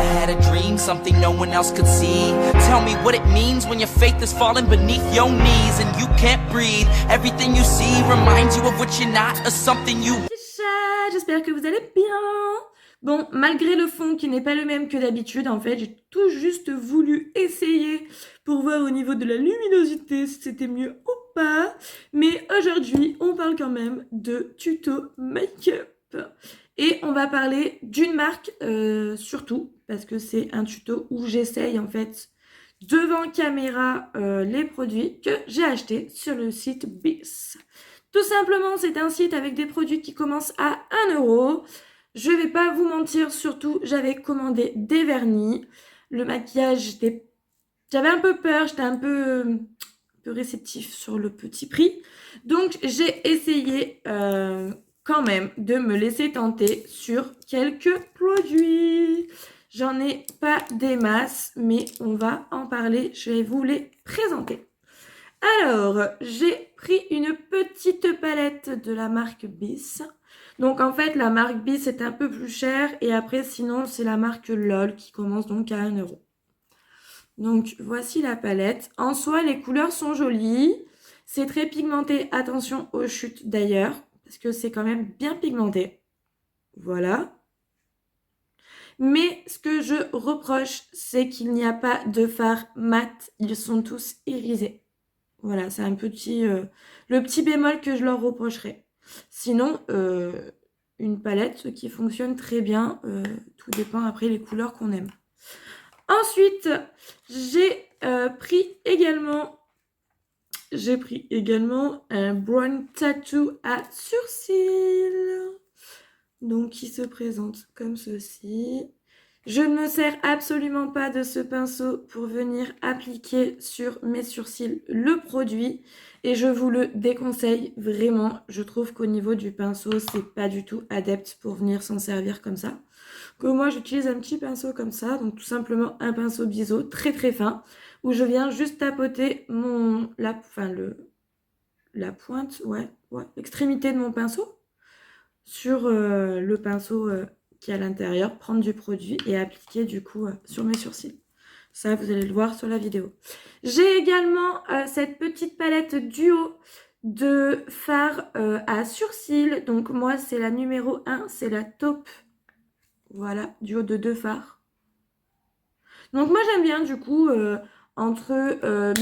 had a dream, something no one else could see. Tell me what it means when your faith is falling beneath your knees and you can't breathe. Everything you see reminds you of what you're not or something you... Chat, j'espère que vous allez bien. Bon, malgré le fond qui n'est pas le même que d'habitude, en fait, j'ai tout juste voulu essayer pour voir au niveau de la luminosité si c'était mieux ou pas. Mais aujourd'hui, on parle quand même de tuto make-up. Et on va parler d'une marque surtout, parce que c'est un tuto où j'essaye en fait devant caméra les produits que j'ai achetés sur le site Bis. Tout simplement, c'est un site avec des produits qui commencent à 1 €. Je vais pas vous mentir, surtout, j'avais commandé des vernis. Le maquillage, j'avais un peu peur, j'étais un peu réceptif sur le petit prix. Donc, j'ai essayé quand même de me laisser tenter sur quelques produits. J'en ai pas des masses, mais on va en parler. Je vais vous les présenter. Alors, j'ai pris une petite palette de la marque Bis. Donc, en fait, la marque Bis est un peu plus chère. Et après, sinon, c'est la marque LOL qui commence donc à 1 €. Donc, voici la palette. En soi, les couleurs sont jolies. C'est très pigmenté. Attention aux chutes d'ailleurs, parce que c'est quand même bien pigmenté. Voilà. Mais ce que je reproche, c'est qu'il n'y a pas de fard mat. Ils sont tous irisés. Voilà, c'est un petit, le petit bémol que je leur reprocherais. Sinon, une palette qui fonctionne très bien. Tout dépend après les couleurs qu'on aime. Ensuite, j'ai pris également un brown tattoo à sourcils. Donc, qui se présente comme ceci. Je ne me sers absolument pas de ce pinceau pour venir appliquer sur mes sourcils le produit. Et je vous le déconseille vraiment. Je trouve qu'au niveau du pinceau, c'est pas du tout adepte pour venir s'en servir comme ça. Que moi, j'utilise un petit pinceau comme ça. Donc, tout simplement un pinceau biseau très très fin. Où je viens juste tapoter la pointe, l'extrémité de mon pinceau sur le pinceau qui est à l'intérieur, prendre du produit et appliquer du coup sur mes sourcils. Ça, vous allez le voir sur la vidéo. J'ai également cette petite palette duo de fard à sourcils. Donc moi, c'est la numéro 1, c'est la taupe. Voilà, duo de 2 fards. Donc moi, j'aime bien du coup entre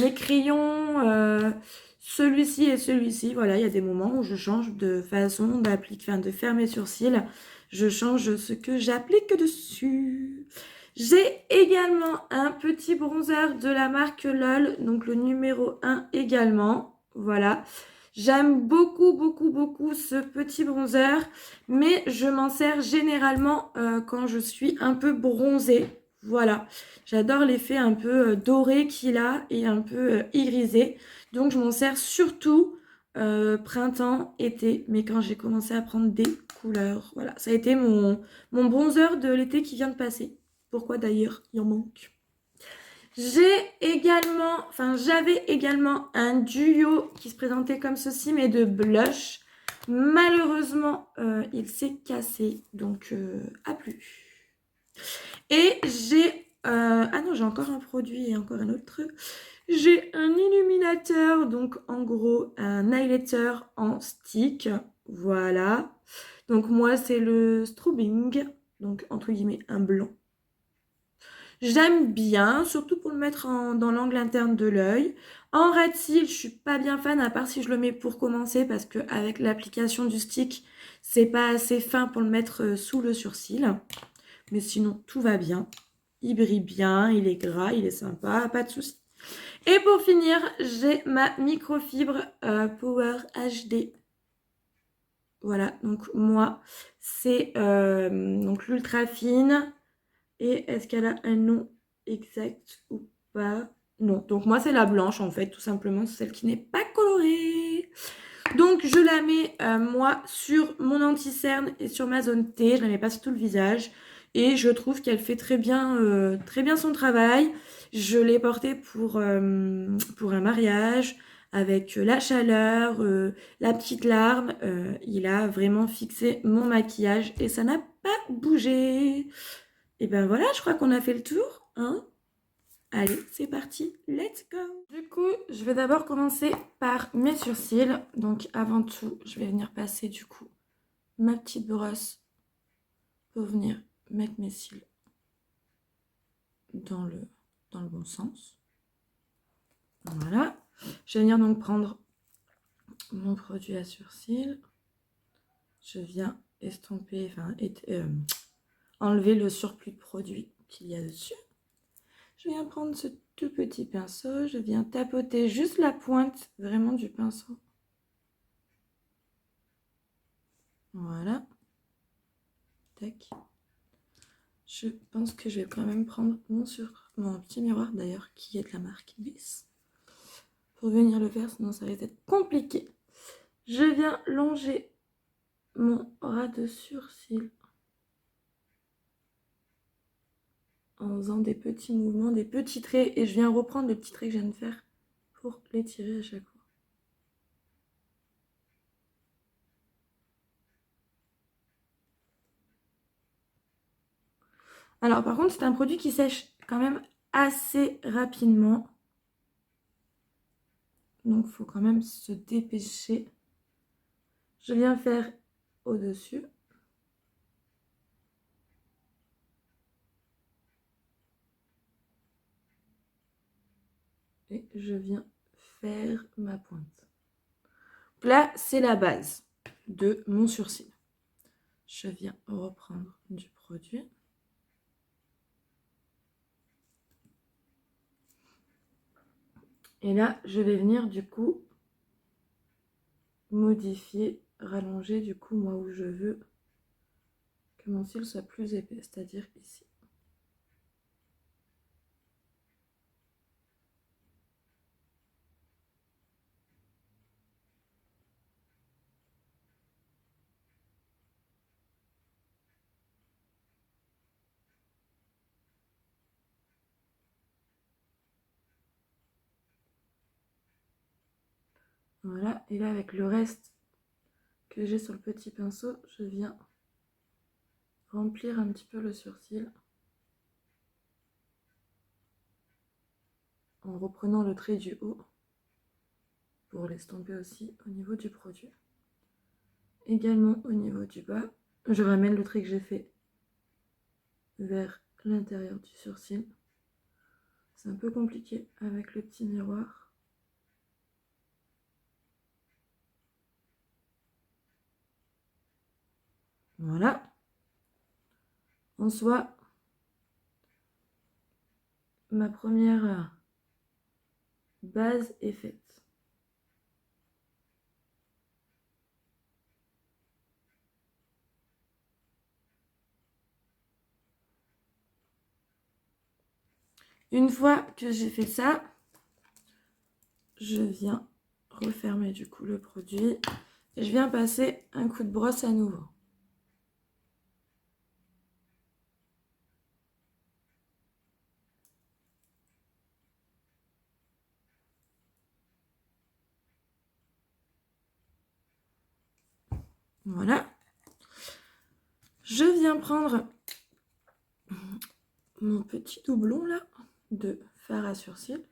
mes crayons, celui-ci et celui-ci. Voilà, il y a des moments où je change de façon d'appliquer, de faire mes sourcils. Je change ce que j'applique dessus. J'ai également un petit bronzer de la marque LOL, donc le numéro 1 également. Voilà. J'aime beaucoup, beaucoup, beaucoup ce petit bronzer, mais je m'en sers généralement quand je suis un peu bronzée. Voilà. J'adore l'effet un peu doré qu'il a et un peu irisé. Donc, je m'en sers surtout printemps, été, mais quand j'ai commencé à prendre des couleurs. Voilà, ça a été mon bronzer de l'été qui vient de passer. Pourquoi d'ailleurs il en manque. J'avais également un duo qui se présentait comme ceci, mais de blush. Malheureusement, il s'est cassé, donc à plus. Et j'ai... j'ai encore un produit et encore un autre truc. J'ai un illuminateur, donc en gros un highlighter en stick. Voilà. Donc moi c'est le Strobing, donc entre guillemets un blanc. J'aime bien, surtout pour le mettre dans l'angle interne de l'œil. En red seal, je suis pas bien fan, à part si je le mets pour commencer, parce qu'avec l'application du stick, c'est pas assez fin pour le mettre sous le sourcil. Mais sinon, tout va bien. Il brille bien, il est gras, il est sympa, pas de souci. Et pour finir, j'ai ma microfibre Power HD. Voilà, donc moi, c'est donc l'ultra fine. Et est-ce qu'elle a un nom exact ou pas? Non, donc moi c'est la blanche en fait, tout simplement, c'est celle qui n'est pas colorée. Donc je la mets moi sur mon anti-cerne et sur ma zone T, je la mets pas sur tout le visage. Et je trouve qu'elle fait très bien son travail. Je l'ai portée pour un mariage avec la chaleur, la petite larme. Il a vraiment fixé mon maquillage et ça n'a pas bougé. Et ben voilà, je crois qu'on a fait le tour, hein. Allez, c'est parti, let's go. Du coup, je vais d'abord commencer par mes sourcils. Donc avant tout, je vais venir passer du coup ma petite brosse pour venir mettre mes cils dans le bon sens. Voilà. Je vais venir donc prendre mon produit à sourcils. Je viens estomper, enlever le surplus de produit qu'il y a dessus. Je viens prendre ce tout petit pinceau. Je viens tapoter juste la pointe vraiment du pinceau. Voilà. Tac. Je pense que je vais quand même prendre mon petit miroir d'ailleurs qui est de la marque Bis pour venir le faire, sinon ça risque d'être compliqué. Je viens longer mon ras de sourcil en faisant des petits mouvements, des petits traits, et je viens reprendre le petit trait que je viens de faire pour l'étirer à chaque fois. Alors par contre, c'est un produit qui sèche quand même assez rapidement. Donc il faut quand même se dépêcher. Je viens faire au-dessus. Et je viens faire ma pointe. Donc là, c'est la base de mon sourcil. Je viens reprendre du produit. Et là, je vais venir du coup modifier, rallonger du coup moi où je veux que mon cil soit plus épais, c'est-à-dire ici. Voilà, et là avec le reste que j'ai sur le petit pinceau, je viens remplir un petit peu le sourcil en reprenant le trait du haut pour l'estomper aussi au niveau du produit. Également au niveau du bas, je ramène le trait que j'ai fait vers l'intérieur du sourcil. C'est un peu compliqué avec le petit miroir. Voilà. En soi, ma première base est faite. Une fois que j'ai fait ça, je viens refermer du coup le produit et je viens passer un coup de brosse à nouveau. Voilà. Je viens prendre mon petit doublon là de fard à sourcil.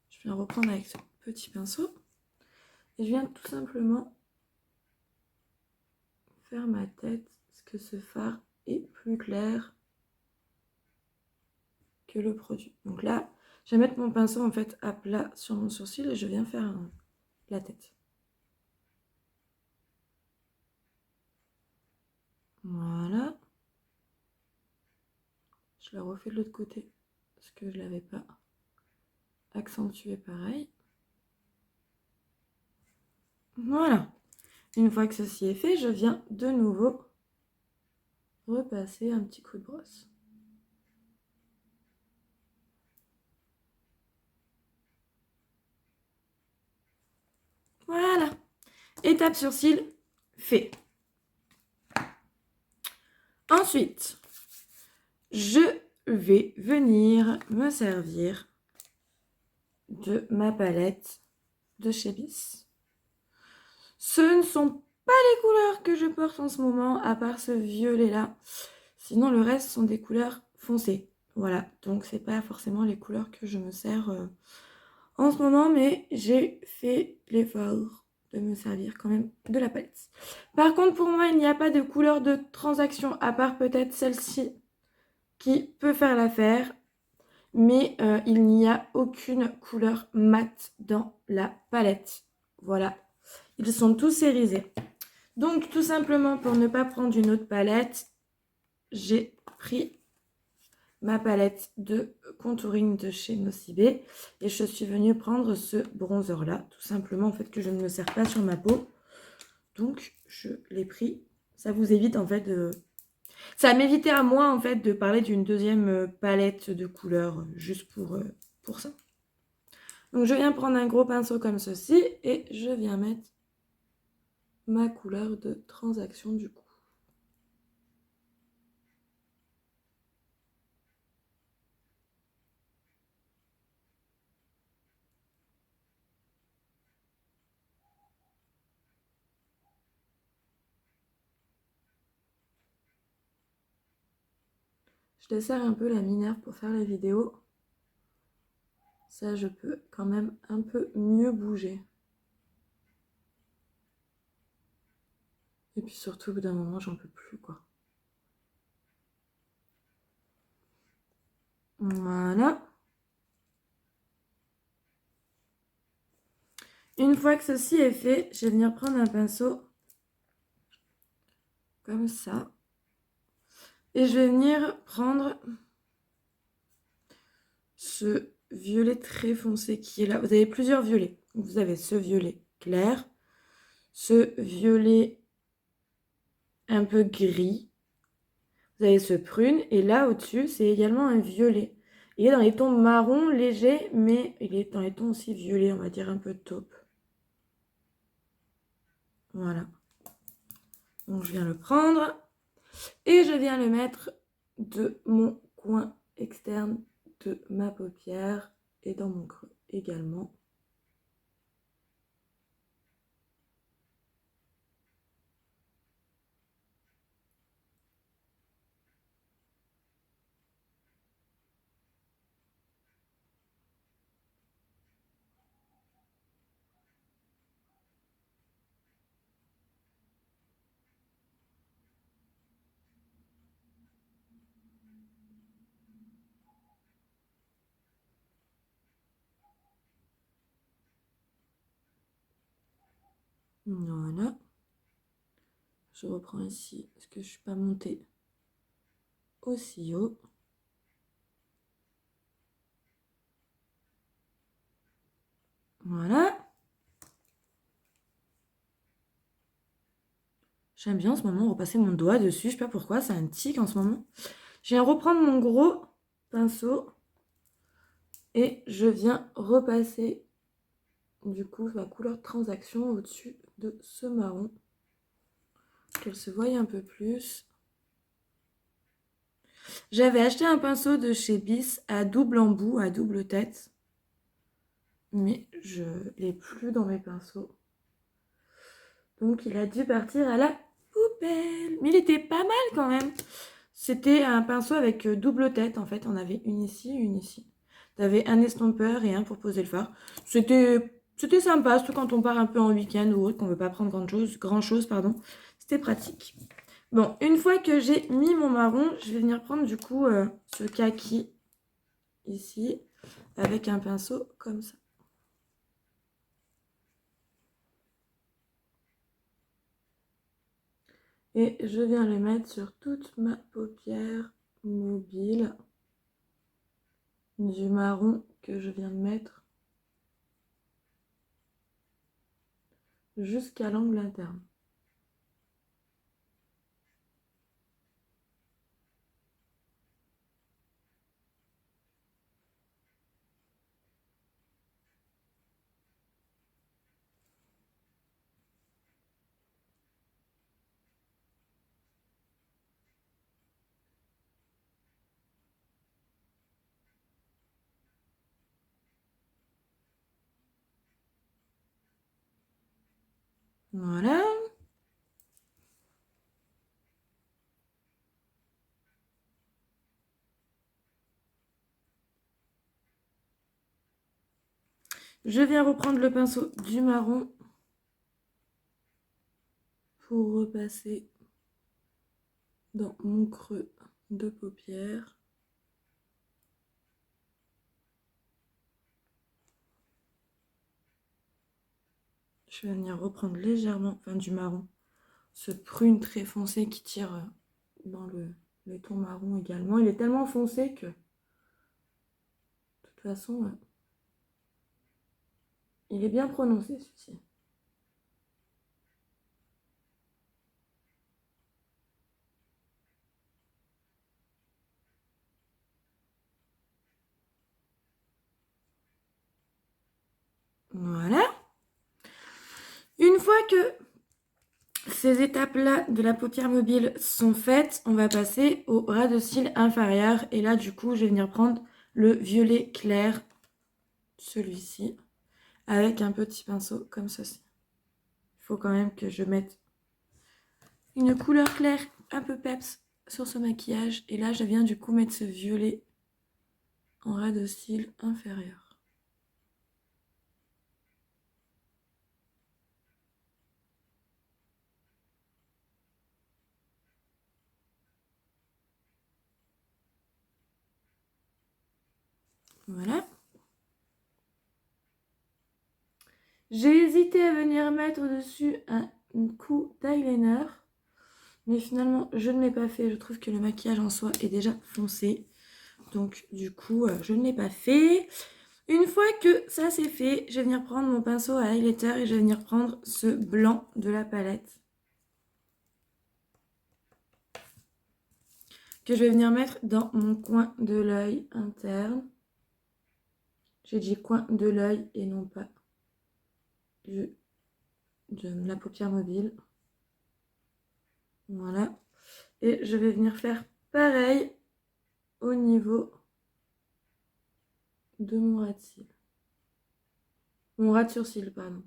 Je viens reprendre avec ce petit pinceau et je viens tout simplement faire ma tête parce que ce fard est plus clair que le produit. Donc là, je vais mettre mon pinceau en fait à plat sur mon sourcil et je viens faire la tête. Voilà. Je la refais de l'autre côté parce que je ne l'avais pas accentué pareil. Voilà. Une fois que ceci est fait, je viens de nouveau repasser un petit coup de brosse. Voilà. Étape sourcil fait. Ensuite, je vais venir me servir de ma palette de chez Bis. Ce ne sont pas les couleurs que je porte en ce moment, à part ce violet là. Sinon, le reste sont des couleurs foncées. Voilà, donc c'est pas forcément les couleurs que je me sers en ce moment, mais j'ai fait l'effort de me servir quand même de la palette. Par contre, pour moi, il n'y a pas de couleur de transaction, à part peut-être celle-ci, qui peut faire l'affaire. Mais il n'y a aucune couleur mate dans la palette. Voilà, ils sont tous irisés. Donc, tout simplement, pour ne pas prendre une autre palette, j'ai pris ma palette de contouring de chez Nocibé et je suis venue prendre ce bronzer là, tout simplement en fait que je ne me sers pas sur ma peau, donc je l'ai pris. Ça vous évite en fait de... Ça m'évitait à moi en fait de parler d'une deuxième palette de couleurs juste pour ça. Donc je viens prendre un gros pinceau comme ceci et je viens mettre ma couleur de transaction du coup. Je desserre un peu la minerve pour faire la vidéo. Ça, je peux quand même un peu mieux bouger. Et puis surtout, au bout d'un moment, j'en peux plus, quoi. Voilà. Une fois que ceci est fait, je vais venir prendre un pinceau comme ça. Et je vais venir prendre ce violet très foncé qui est là. Vous avez plusieurs violets. Vous avez ce violet clair, ce violet un peu gris. Vous avez ce prune. Et là, au-dessus, c'est également un violet. Il est dans les tons marron légers, mais il est dans les tons aussi violets, on va dire un peu taupe. Voilà. Donc, je viens le prendre. Et je viens le mettre de mon coin externe de ma paupière et dans mon creux également. Voilà. Je reprends ici parce que je ne suis pas montée aussi haut. Voilà. J'aime bien en ce moment repasser mon doigt dessus. Je sais pas pourquoi, c'est un tic en ce moment. Je viens reprendre mon gros pinceau et je viens repasser du coup ma couleur transaction au-dessus de ce marron. Qu'elle se voie un peu plus. J'avais acheté un pinceau de chez Bis à double embout, à double tête. Mais je l'ai plus dans mes pinceaux. Donc il a dû partir à la poubelle. Mais il était pas mal quand même. C'était un pinceau avec double tête en fait. On avait une ici, une ici. T'avais un estompeur et un pour poser le fard. C'était sympa, surtout quand on part un peu en week-end ou autre, qu'on veut pas prendre grand chose, pardon. C'était pratique. Bon, une fois que j'ai mis mon marron, je vais venir prendre du coup ce kaki ici avec un pinceau comme ça. Et je viens le mettre sur toute ma paupière mobile du marron que je viens de mettre jusqu'à l'angle interne. Voilà. Je viens reprendre le pinceau du marron pour repasser dans mon creux de paupière. Je vais venir reprendre légèrement, enfin du marron, ce prune très foncé qui tire dans le ton marron également. Il est tellement foncé que, de toute façon, il est bien prononcé celui-ci. Voilà. Une fois que ces étapes-là de la paupière mobile sont faites, on va passer au ras de cils inférieur. Et là, du coup, je vais venir prendre le violet clair, celui-ci, avec un petit pinceau comme ceci. Il faut quand même que je mette une couleur claire un peu peps sur ce maquillage. Et là, je viens du coup mettre ce violet en ras de cils inférieur. Voilà. J'ai hésité à venir mettre dessus un coup d'eyeliner. Mais finalement, je ne l'ai pas fait. Je trouve que le maquillage en soi est déjà foncé. Donc, du coup, je ne l'ai pas fait. Une fois que ça c'est fait, je vais venir prendre mon pinceau à highlighter et je vais venir prendre ce blanc de la palette. Que je vais venir mettre dans mon coin de l'œil interne. J'ai dit coin de l'œil et non pas de la paupière mobile. Voilà. Et je vais venir faire pareil au niveau de mon ras de cils. Mon ras de sourcil, pardon.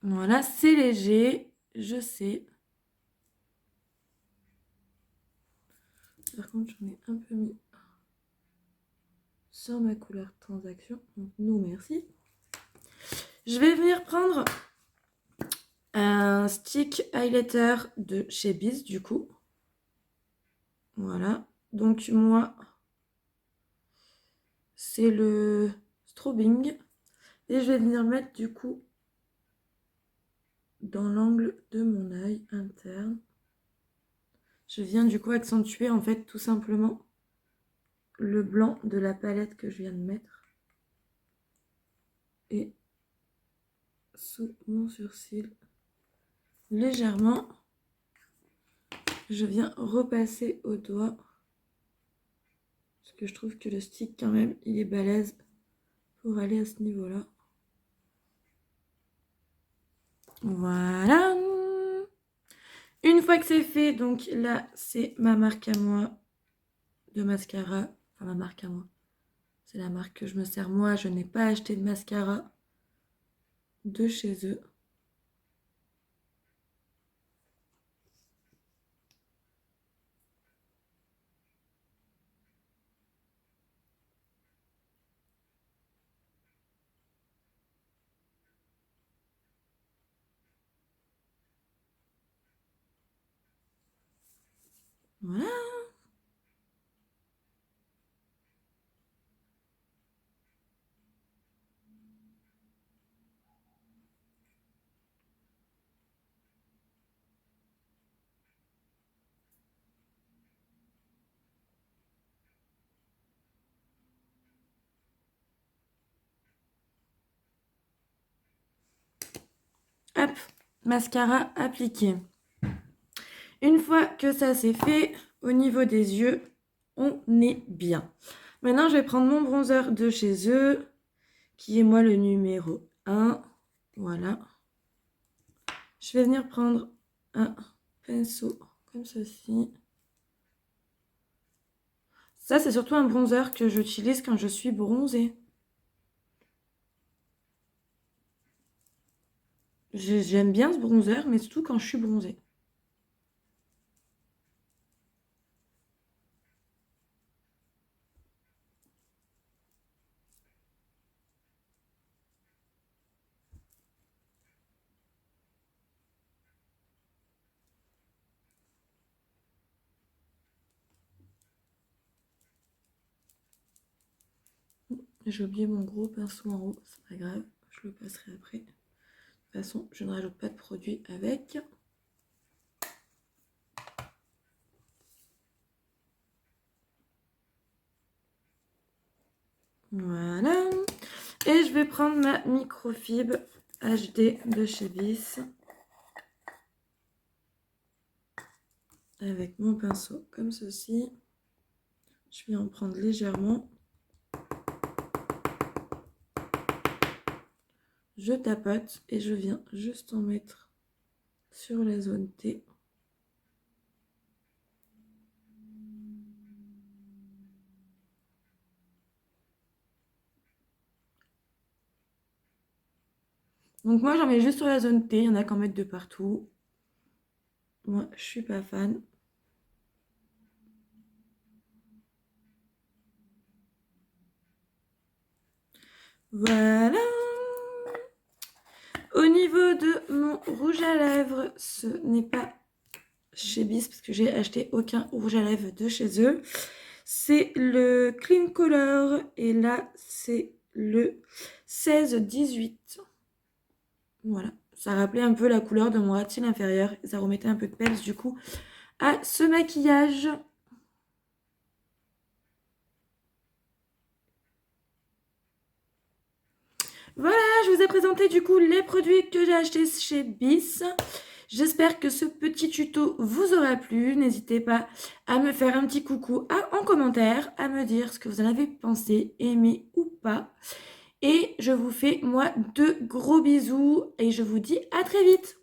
Voilà, c'est léger, je sais. Par contre, j'en ai un peu mis sur ma couleur transaction. Donc, non, merci. Je vais venir prendre un stick highlighter de chez Biz, du coup. Voilà. Donc, moi, c'est le Strobing. Et je vais venir mettre, du coup, dans l'angle de mon œil interne. Je viens, du coup, accentuer, en fait, tout simplement, le blanc de la palette que je viens de mettre. Et sous mon sourcil, légèrement, je viens repasser au doigt. Parce que je trouve que le stick, quand même, il est balèze pour aller à ce niveau-là. Voilà. Une fois que c'est fait, donc là, c'est ma marque à moi de mascara. Enfin, ma marque à moi. C'est la marque que je me sers moi. Je n'ai pas acheté de mascara de chez eux. Voilà. Hop, mascara appliqué. Une fois que ça c'est fait, au niveau des yeux, on est bien. Maintenant, je vais prendre mon bronzer de chez eux, qui est moi le numéro 1. Voilà. Je vais venir prendre un pinceau comme ceci. Ça, c'est surtout un bronzer que j'utilise quand je suis bronzée. J'aime bien ce bronzer, mais surtout quand je suis bronzée. J'ai oublié mon gros pinceau en haut, c'est pas grave, je le passerai après. De toute façon, je ne rajoute pas de produit avec. Voilà. Et je vais prendre ma microfibre HD de chez Bis. Avec mon pinceau comme ceci. Je vais en prendre légèrement. Je tapote et je viens juste en mettre sur la zone T. Donc moi j'en mets juste sur la zone T, il y en a qu'en mettre de partout. Moi je suis pas fan. Voilà. Au niveau de mon rouge à lèvres, ce n'est pas chez Bis parce que j'ai acheté aucun rouge à lèvres de chez eux. C'est le Clean Color et là c'est le 16-18. Voilà, ça rappelait un peu la couleur de mon ras-de-cils inférieur et ça remettait un peu de peps du coup à ce maquillage. Voilà, je vous ai présenté du coup les produits que j'ai achetés chez Bis. J'espère que ce petit tuto vous aura plu. N'hésitez pas à me faire un petit coucou en commentaire, à me dire ce que vous en avez pensé, aimé ou pas. Et je vous fais moi de gros bisous et je vous dis à très vite.